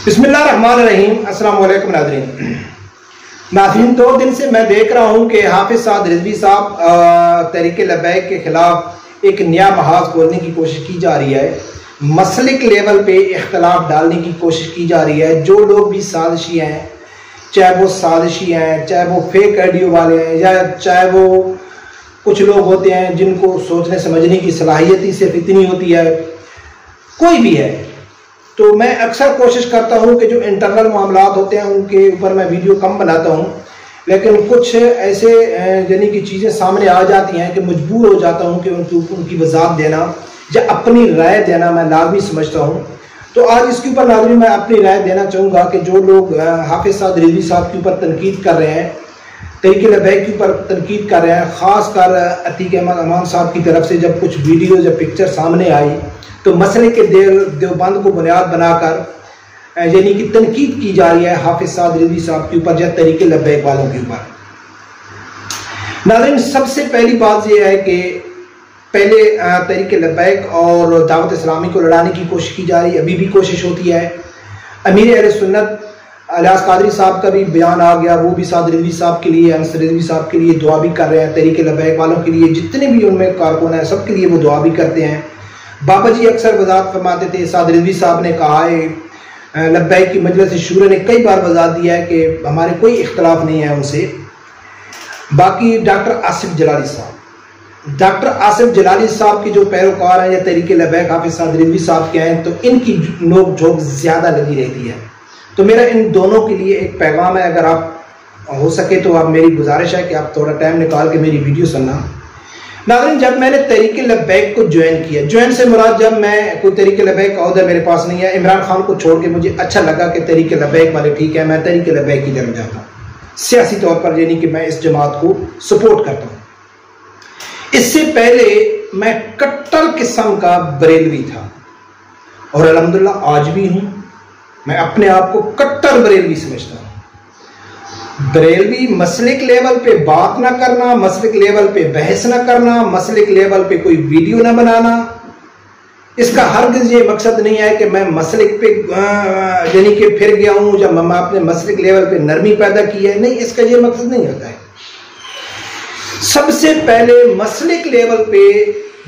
बिस्मिल्लाहिर्रहमानिर्रहीम। अस्सलाम वालेकुम नाज़रीन, 2 दिन से मैं देख रहा हूँ कि हाफिज साद रिजवी साहब तहरीके लब्बैक के खिलाफ एक नया महाज खोलने की कोशिश की जा रही है। मसलिक लेवल पे इख्तलाफ डालने की कोशिश की जा रही है। जो लोग भी साजिशी हैं, चाहे वो साजिशी हैं, चाहे वो फेक आइडियो वाले हैं, या चाहे वो कुछ लोग होते हैं जिनको सोचने समझने की सलाहियत ही सिर्फ इतनी होती है, कोई भी है, तो मैं अक्सर कोशिश करता हूं कि जो इंटरनल मामलात होते हैं उनके ऊपर मैं वीडियो कम बनाता हूं, लेकिन कुछ ऐसे यानी कि चीज़ें सामने आ जाती हैं कि मजबूर हो जाता हूं कि उनकी वजाहत देना या अपनी राय देना मैं लाजमी समझता हूं। तो आज इसके ऊपर नाज़रीन मैं अपनी राय देना चाहूँगा कि जो लोग हाफिज साद रिजवी साहब के ऊपर तनकीद कर रहे हैं, तहरीके लब्बैक के ऊपर तनकीद कर रहे हैं, ख़ासकर अतीक अहमद अमान साहब की तरफ से जब कुछ वीडियो या पिक्चर सामने आई तो मसले के देवबंद को बुनियाद बनाकर यानी कि तनकीद की जा रही है हाफिज साद रिजवी साहब के ऊपर या तहरीके लब्बैक वालों के ऊपर। नाज़रीन, सबसे पहली बात यह है कि पहले तहरीके लब्बैक और दावत इस्लामी को लड़ाने की कोशिश की जा रही है, अभी भी कोशिश होती है। अमीर अहले सुन्नत अलियास कादरी साहब का भी बयान आ गया, वो भी साद रिजवी साहब के लिए, अनस रिजवी साहब के लिए दुआ भी कर रहे हैं। तहरीके लब्बैक वालों के लिए जितने भी उनमें कारकुन हैं सबके लिए वो दुआ भी करते हैं। बाबा जी अक्सर वजाहत फरमाते थे, साद रिजवी साहब ने कहा है, लब्बैक की मजलिस शूरा ने कई बार वजाहत दिया है कि हमारे कोई इख्तलाफ नहीं है उनसे। बाकी डॉक्टर आसिफ जलाली साहब के जो पैरोकार हैं या तहरीके लब्बैक हाफिज साद रिजवी साहब के हैं, तो इनकी नोक झोंक ज़्यादा लगी रहती है। तो मेरा इन दोनों के लिए एक पैगाम है, अगर आप हो सके तो आप मेरी गुजारिश है कि आप थोड़ा टाइम निकाल के मेरी वीडियो सुनना। नाज़रीन, जब मैंने तहरीके लब्बैक को ज्वाइन किया, ज्वाइन से मुराद जब मैं कोई तहरीके लब्बैक का ओहदा मेरे पास नहीं है, इमरान खान को छोड़ के मुझे अच्छा लगा कि तहरीके लब्बैक वाले ठीक है, मैं तहरीके लब्बैक की तरफ जाता हूँ सियासी तौर पर, यानी कि मैं इस जमात को सपोर्ट करता हूँ। इससे पहले मैं कट्टर किस्म का बरेलवी था और अल्हम्दुलिल्लाह आज भी हूँ। मैं अपने आप को कट्टर बरेलवी समझता हूँ। बरेलवी मसलिक लेवल पे बात ना करना, मसलिक लेवल पे बहस ना करना, मसलिक लेवल पे कोई वीडियो ना बनाना, इसका हरगिज़ ये मकसद नहीं है कि मैं मसलिक पे यानी कि फिर गया हूँ जब मैं अपने मसलिक लेवल पे नरमी पैदा की है, नहीं, इसका ये मकसद नहीं होता है। सबसे पहले मसलिक लेवल पे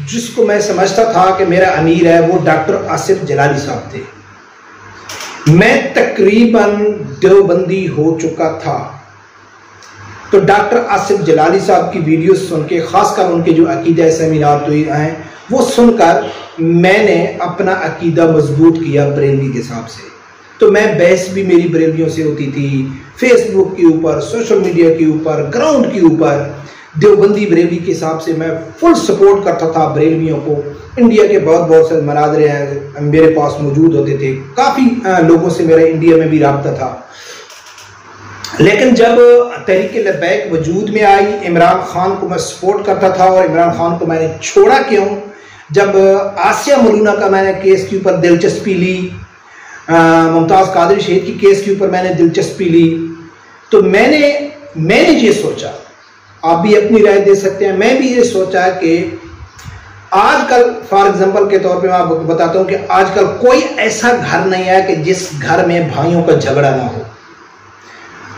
जिसको मैं समझता था कि मेरा अमीर है वो डॉक्टर आसिफ जलाली साहब थे। मैं तकरीबन देवबंदी हो चुका था, तो डॉक्टर आसिफ जलाली साहब की वीडियो सुन के, खासकर उनके जो अकीदा सेमिनार तो हैं वो सुनकर मैंने अपना अकीदा मजबूत किया बरेलवी के हिसाब से। तो मैं बहस भी मेरी बरेलवियों से होती थी, फेसबुक के ऊपर, सोशल मीडिया के ऊपर, ग्राउंड के ऊपर। देवबंदी बरेलवी के हिसाब से मैं फुल सपोर्ट करता था बरेलवियों को। इंडिया के बहुत से मनाजरे हैं मेरे पास मौजूद होते थे, काफ़ी लोगों से मेरा इंडिया में भी राब्ता था। लेकिन जब तहरीके लब्बैक वजूद में आई, इमरान खान को मैं सपोर्ट करता था और इमरान खान को मैंने छोड़ा क्यों, जब आसिया मलूना का मैंने केस के ऊपर दिलचस्पी ली, मुमताज़ कादरी शहीद की केस के ऊपर मैंने दिलचस्पी ली, तो मैंने ये सोचा, आप भी अपनी राय दे सकते हैं, मैं भी ये सोचा कि आजकल फॉर एग्जांपल के तौर पे मैं आपको बताता हूं कि आजकल कोई ऐसा घर नहीं है कि जिस घर में भाइयों का झगड़ा ना हो।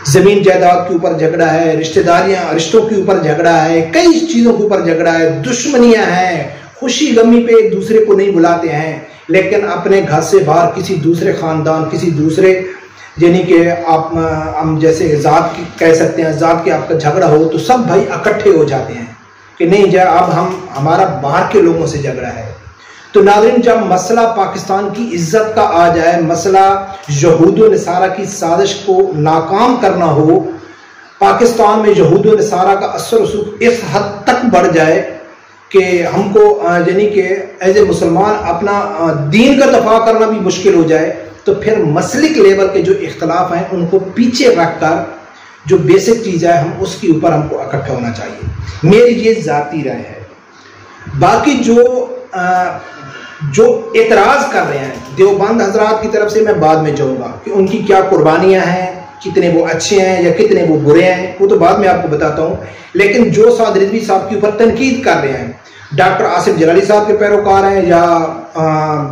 जमीन जायदाद के ऊपर झगड़ा है, रिश्तों के ऊपर झगड़ा है, कई चीजों के ऊपर झगड़ा है, दुश्मनियां हैं, खुशी गमी पे एक दूसरे को नहीं बुलाते हैं, लेकिन अपने घर से बाहर किसी दूसरे खानदान, किसी दूसरे यानी कि आप हम जैसे जात की कह सकते हैं, जात के आपका झगड़ा हो तो सब भाई इकट्ठे हो जाते हैं कि नहीं जा, अब हमारा बाहर के लोगों से झगड़ा है। तो नाज़रीन, जब मसला पाकिस्तान की इज्जत का आ जाए, मसला यहूद व नसारा की साजिश को नाकाम करना हो, पाकिस्तान में यहूद व नसारा का असर रसूख इस हद तक बढ़ जाए कि हमको यानी कि एज ए मुसलमान अपना दीन का दफा करना भी मुश्किल हो जाए, तो फिर मसलिक लेवल के जो इख्तलाफ हैं उनको पीछे रखकर जो बेसिक चीज़ है हम उसके ऊपर हमको इकट्ठा होना चाहिए। मेरी ये ज़ाती राय है। बाकी जो एतराज़ कर रहे हैं देवबंद हजरात की तरफ से मैं बाद में जाऊँगा कि उनकी क्या कुर्बानियाँ हैं, कितने वो अच्छे हैं या कितने वो बुरे हैं, वो तो बाद में आपको बताता हूँ। लेकिन जो साद रिजवी साहब के ऊपर तनकीद कर रहे हैं, डॉक्टर आसिफ जलाली साहब के पैरोकार हैं या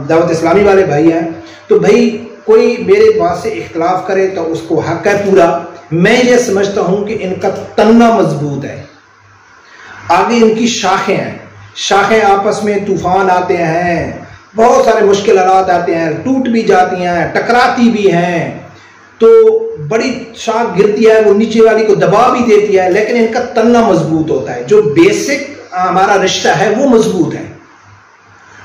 दावत इस्लामी वाले भाई हैं, तो भाई कोई मेरे बात से इख्तलाफ करे तो उसको हक है पूरा। मैं ये समझता हूं कि इनका तन्ना मजबूत है, आगे इनकी शाखें हैं, शाखें आपस में तूफान आते हैं, बहुत सारे मुश्किल हालात आते हैं, टूट भी जाती हैं, टकराती भी हैं, तो बड़ी शाख गिरती है, वो नीचे वाली को दबा भी देती है, लेकिन इनका तन्ना मजबूत होता है। जो बेसिक हमारा रिश्ता है वो मजबूत है,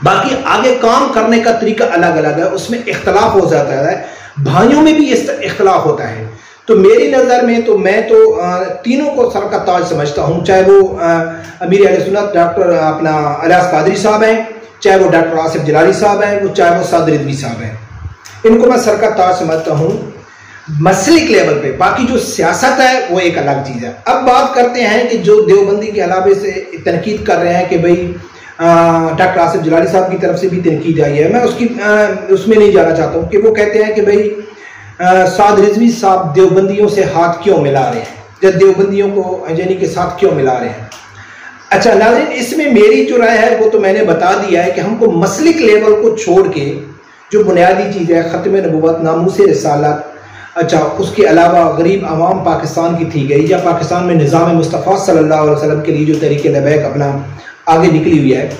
बाकी आगे काम करने का तरीका अलग अलग है, उसमें इख्तलाफ हो जाता है, भाइयों में भी इख्तलाफ होता है। तो मेरी नज़र में तो मैं तो तीनों को सर का ताज समझता हूँ, चाहे वो अमीर अहले सुन्नत डॉक्टर अपना इलियास कादरी साहब हैं, चाहे वो डॉक्टर आसिफ जलाली साहब हैं, वो चाहे वो साद रिजवी साहब हैं, इनको मैं सर का ताज समझता हूँ मसलिक लेवल पे। बाकी जो सियासत है वो एक अलग चीज़ है। अब बात करते हैं कि जो देवबंदी के हवाले से तनकीद कर रहे हैं कि भाई डॉक्टर आसिफ जलाली साहब की तरफ से भी तनकीद आई है, मैं उसमें नहीं जाना चाहता हूँ कि वो कहते हैं कि भाई साद रिजवी साहब देवबंदियों से हाथ क्यों मिला रहे हैं, जब देवबंदियों को यानी के साथ क्यों मिला रहे हैं। अच्छा नाज़रीन, इसमें मेरी जो राय है वो तो मैंने बता दिया है कि हमको मसलिक लेवल को छोड़ के जो बुनियादी चीज़ है ख़त्म नबुव्वत, नामूस रिसालत, अच्छा उसके अलावा गरीब आवाम पाकिस्तान की थी गई, या पाकिस्तान में निज़ाम मुस्तफ़ा सल्लल्लाहु अलैहि वसल्लम के लिए जो तरीके लबैक अपना आगे निकली हुई है,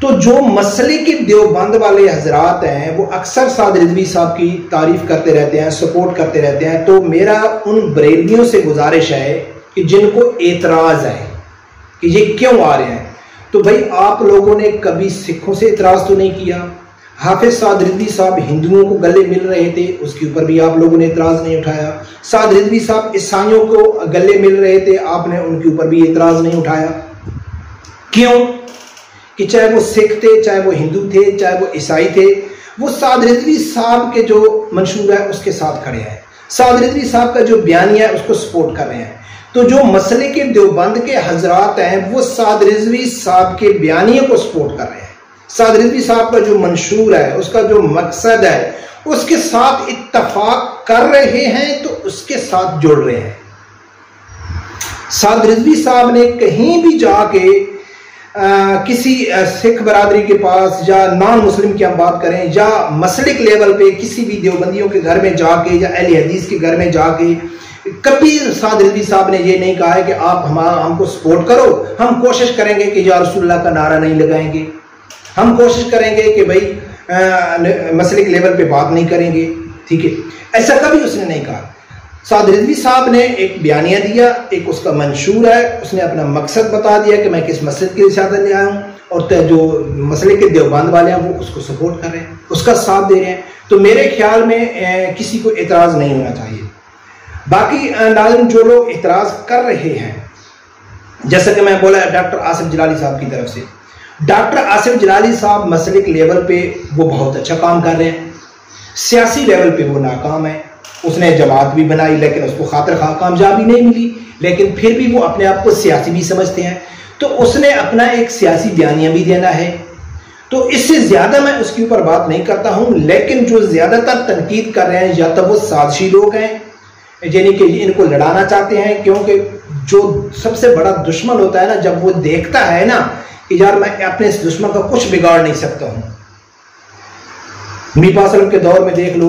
तो जो मसले के देवबंद वाले हजरात हैं वो अक्सर साद रिजवी साहब की तारीफ करते रहते हैं, सपोर्ट करते रहते हैं। तो मेरा उन बरेलियों से गुजारिश है कि जिनको एतराज़ है कि ये क्यों आ रहे हैं, तो भाई आप लोगों ने कभी सिखों से एतराज़ तो नहीं किया। हाफिज साद रिजवी साहब हिंदुओं को गले मिल रहे थे, उसके ऊपर भी आप लोगों ने एतराज़ नहीं उठाया। साद रिजवी साहब ईसाइयों को गले मिल रहे थे, आपने उनके ऊपर भी एतराज़ नहीं उठाया। क्यों कि चाहे वो सिख थे, चाहे वो हिंदू थे, चाहे वो ईसाई थे, वो साद रिजवी साहब के जो मंशूर है उसके साथ खड़े हैं, साद रिजवी साहब का जो बयानिया है उसको सपोर्ट कर रहे हैं। तो जो मसले के देवबंद के हजरात हैं वो साद रिजवी साहब के बयानिया को सपोर्ट कर रहे हैं, साद रिजवी साहब का जो मंशूर है, उसका जो मकसद है, उसके साथ इत्तफाक कर रहे हैं, तो उसके साथ जुड़ रहे हैं। साद रिजवी साहब ने कहीं भी जाके किसी सिख बरादरी के पास या नॉन मुस्लिम की हम बात करें, या मसलिक लेवल पे किसी भी देवबंदियों के घर में जाके या अहले हदीस के घर में जाके, कभी साद रिजवी साहब ने ये नहीं कहा है कि आप हमको सपोर्ट करो, हम कोशिश करेंगे कि या रसूलुल्लाह का नारा नहीं लगाएंगे, हम कोशिश करेंगे कि भाई मसलिक लेवल पे बात नहीं करेंगे, ठीक है, ऐसा कभी उसने नहीं कहा। साद रिजवी साहब ने एक बयानिया दिया, एक उसका मंशूर है, उसने अपना मकसद बता दिया कि मैं किस मकसद के साथ ले आया हूँ, और जो मसले के देवबंद वाले हैं वो उसको सपोर्ट कर रहे हैं, उसका साथ दे रहे हैं। तो मेरे ख्याल में किसी को एतराज़ नहीं होना चाहिए। बाकी नाज़रीन, जो लोग एतराज़ कर रहे हैं, जैसा कि मैं बोला डॉक्टर आसिफ जलाली साहब की तरफ से, डॉक्टर आसिफ जलाली साहब मसलिक लेवल पे वो बहुत अच्छा काम कर रहे हैं, सियासी लेवल पे वो नाकाम है। उसने जमात भी बनाई लेकिन उसको खातिर खा कामयाबी नहीं मिली, लेकिन फिर भी वो अपने आप को सियासी भी समझते हैं, तो उसने अपना एक सियासी बयानिया भी देना है। तो इससे ज़्यादा मैं उसके ऊपर बात नहीं करता हूँ, लेकिन जो ज़्यादातर तनकीद कर रहे हैं या तो वो साजिशी लोग हैं, यानी कि इनको लड़ाना चाहते हैं, क्योंकि जो सबसे बड़ा दुश्मन होता है ना, जब वो देखता है ना कि यार मैं अपने इस दुश्मन का कुछ बिगाड़ नहीं सकता हूँ। नबी पाक सल्लल्लाहु अलैहि वसल्लम के दौर में देख लो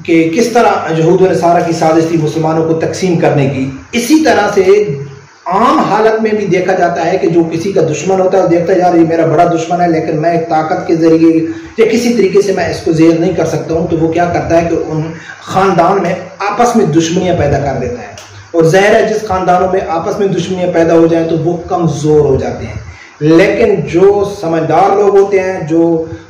कि किस तरह यहूद व नसारा की साजिश थी मुसलमानों को तकसीम करने की, इसी तरह से आम हालत में भी देखा जाता है कि जो किसी का दुश्मन होता है देखता है यार ये मेरा बड़ा दुश्मन है, लेकिन मैं एक ताकत के जरिए या किसी तरीके से मैं इसको ज़ेर नहीं कर सकता हूँ, तो वो क्या करता है कि उन ख़ानदान में आपस में दुश्मनियाँ पैदा कर देता है। और ज़ाहिर है जिस ख़ानदानों में आपस में दुश्मनियाँ पैदा हो जाएँ तो वो कमज़ोर हो जाते हैं, लेकिन जो समझदार लोग होते हैं, जो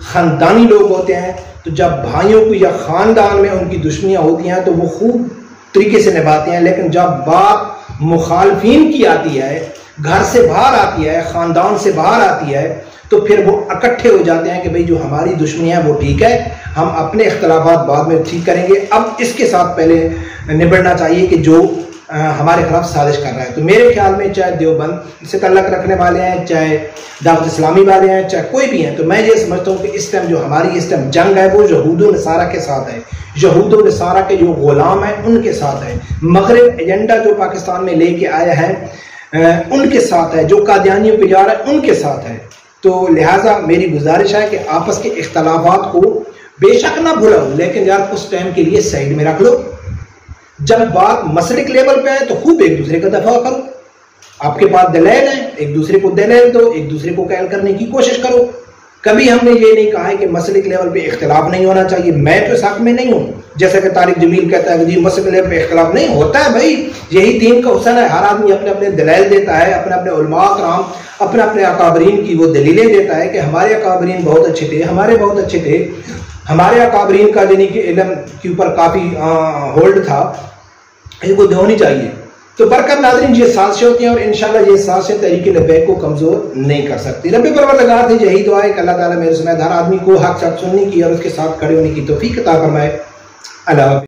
ख़ानदानी लोग होते हैं, तो जब भाइयों को या ख़ानदान में उनकी दुश्मनियाँ होती हैं तो वो खूब तरीके से निभाते हैं, लेकिन जब बात मुखालफीन की आती है, घर से बाहर आती है, ख़ानदान से बाहर आती है, तो फिर वो इकट्ठे हो जाते हैं कि भाई जो हमारी दुश्मनियाँ वो ठीक है, हम अपने इख्तलाफात बाद में ठीक करेंगे, अब इसके साथ पहले निबड़ना चाहिए कि जो हमारे खिलाफ साजिश कर रहा है। तो मेरे ख्याल में चाहे देवबंद से तल्लक रखने वाले हैं, चाहे दावत इस्लामी वाले हैं, चाहे कोई भी हैं, तो मैं ये समझता हूँ कि इस टाइम जो हमारी इस टाइम जंग है वो यहूद व नसारा के साथ है, यहूद व नसारा के जो गुलाम हैं उनके साथ है, मगरिब एजेंडा जो पाकिस्तान में लेके आया है उनके साथ है, जो कादियानियों पे जा रहा है उनके साथ है। तो लिहाजा मेरी गुजारिश है कि आपस के इख्तलाफात को बेशक ना भुलाओ, लेकिन यार कुछ टाइम के लिए साइड में रख लो। जब बात मसलिक लेवल पे आए तो खूब एक दूसरे का दफा करो। आपके पास दलील है, एक दूसरे को दलील दो, एक दूसरे को कैल करने की कोशिश करो। कभी हमने ये नहीं कहा है कि मसलिक लेवल पे इख्तिलाफ नहीं होना चाहिए। मैं तो साथ में नहीं हूं, जैसा कि तारिक जमील कहता है कि जी मसलिक लेवल पे इख्तिलाफ नहीं होता है। भाई यही दीन का हुस्न है, हर आदमी अपने अपने दलील देता है, अपने अपने उलमा कराम अपने अपने अकाबरीन की वो दलीलें देता है कि हमारे अकाबरीन बहुत अच्छे थे, हमारे बहुत अच्छे थे, हमारे अकाबरीन का यानी कि इल्म के ऊपर काफी होल्ड था, इनको होनी चाहिए। तो बरकत नाज़रीन, ये साजिशें होती हैं और इंशाल्लाह ये साजिशें तहरीक लब्बैक को कमजोर नहीं कर सकती। रब्बे परवरदिगार से यही दुआ है कि अल्लाह ताला मेरे सुनने हर आदमी को हक सच सुनने की और उसके साथ खड़े होने की तौफीक अता फरमाए। अल्लाह।